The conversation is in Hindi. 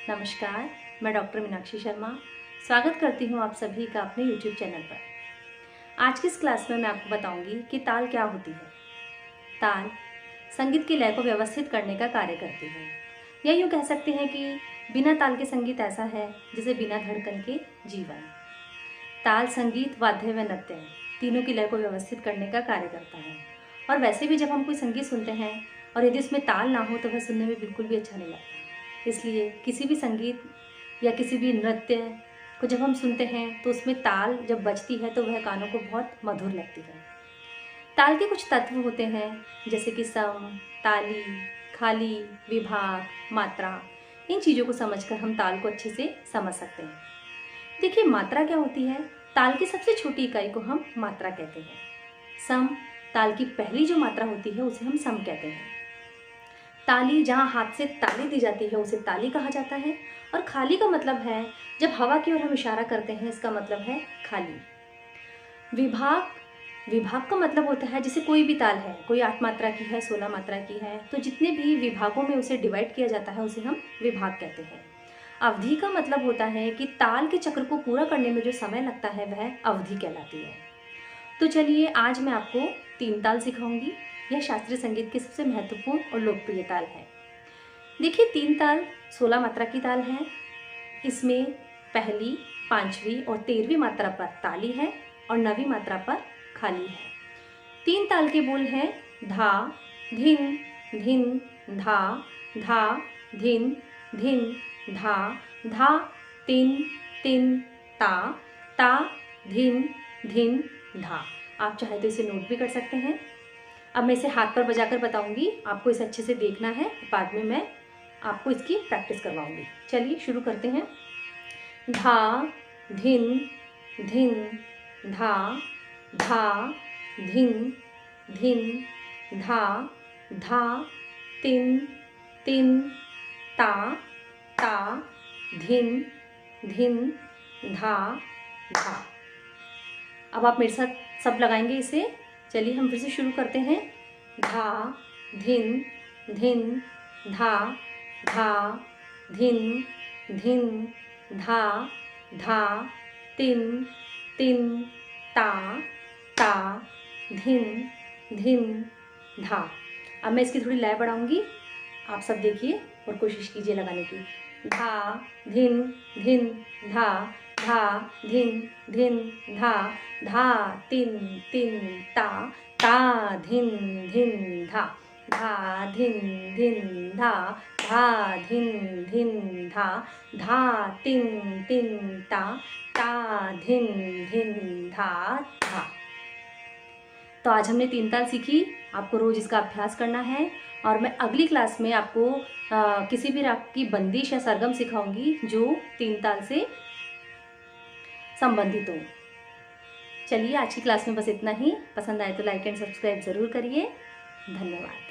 नमस्कार, मैं डॉक्टर मीनाक्षी शर्मा स्वागत करती हूँ आप सभी का अपने YouTube चैनल पर। आज की इस क्लास में मैं आपको बताऊंगी कि ताल क्या होती है। ताल संगीत की लय को व्यवस्थित करने का कार्य करती है, या यूँ कह सकते हैं कि बिना ताल के संगीत ऐसा है जैसे बिना धड़कन के जीवन। ताल संगीत, वाद्य व नृत्य तीनों की लय को व्यवस्थित करने का कार्य करता है। और वैसे भी जब हम कोई संगीत सुनते हैं और यदि उसमें ताल ना हो तो वह सुनने में बिल्कुल भी अच्छा नहीं लगता। इसलिए किसी भी संगीत या किसी भी नृत्य को जब हम सुनते हैं तो उसमें ताल जब बजती है तो वह कानों को बहुत मधुर लगती है। ताल के कुछ तत्व होते हैं जैसे कि सम, ताली, खाली, विभाग, मात्रा। इन चीज़ों को समझकर हम ताल को अच्छे से समझ सकते हैं। देखिए, मात्रा क्या होती है? ताल की सबसे छोटी इकाई को हम मात्रा कहते हैं। सम, ताल की पहली जो मात्रा होती है उसे हम सम कहते हैं। ताली, जहाँ हाथ से ताली दी जाती है उसे ताली कहा जाता है। और खाली का मतलब है जब हवा की ओर हम इशारा करते हैं, इसका मतलब है खाली। विभाग, विभाग का मतलब होता है जैसे कोई भी ताल है, कोई 8 मात्रा की है, 16 मात्रा की है, तो जितने भी विभागों में उसे डिवाइड किया जाता है उसे हम विभाग कहते हैं। अवधि का मतलब होता है कि ताल के चक्र को पूरा करने में जो समय लगता है वह अवधि कहलाती है। तो चलिए, आज मैं आपको 3 ताल सिखाऊंगी। यह शास्त्रीय संगीत की सबसे महत्वपूर्ण और लोकप्रिय ताल है। देखिए, 3 ताल 16 मात्रा की ताल है। इसमें पहली, 5वीं और 13वीं मात्रा पर ताली है और 9वीं मात्रा पर खाली है। 3 ताल के बोल हैं धा, धिन, धिन, धा, धा, धिन, धिन, धा, धा, तिन, तिन, ता, ता, धिन, धिन, धा। आप चाहे तो इसे नोट भी कर सकते हैं। अब मैं इसे हाथ पर बजाकर बताऊंगी, आपको इसे अच्छे से देखना है, बाद में मैं आपको इसकी प्रैक्टिस करवाऊंगी। चलिए शुरू करते हैं। धा, धिन, धिन, धा, धा, धिन, धिन, धा, धा, तिन, तिन, ता, ता, धिन, धिन, धा, धा। अब आप मेरे साथ सब लगाएंगे इसे। चलिए हम फिर से शुरू करते हैं। धा, धिन, धिन, धा, धा, धिन, धिन, धा, धा, तिन, तिन, ता, ता, धिन, धिन, धा। अब मैं इसकी थोड़ी लय बढ़ाऊंगी, आप सब देखिए और कोशिश कीजिए लगाने की। धा, धिन, धिन, धा, धा, धिन, धिन, धा, धा, तिन, तिन, ता, ता, धिन, धिन, धा, धा, धिन, धिन, धा, धा, धिन, धिन, धा, धा, तिन, तिन, ता, ता, धिन, धिन, धा, धा। तो आज हमने 3 ताल सीखी। आपको रोज इसका अभ्यास करना है और मैं अगली क्लास में आपको किसी भी राग की बंदिश या सरगम सिखाऊंगी जो 3 ताल से संबंधित हो। चलिए, आज की क्लास में बस इतना ही। पसंद आए तो लाइक एंड सब्सक्राइब ज़रूर करिए। धन्यवाद।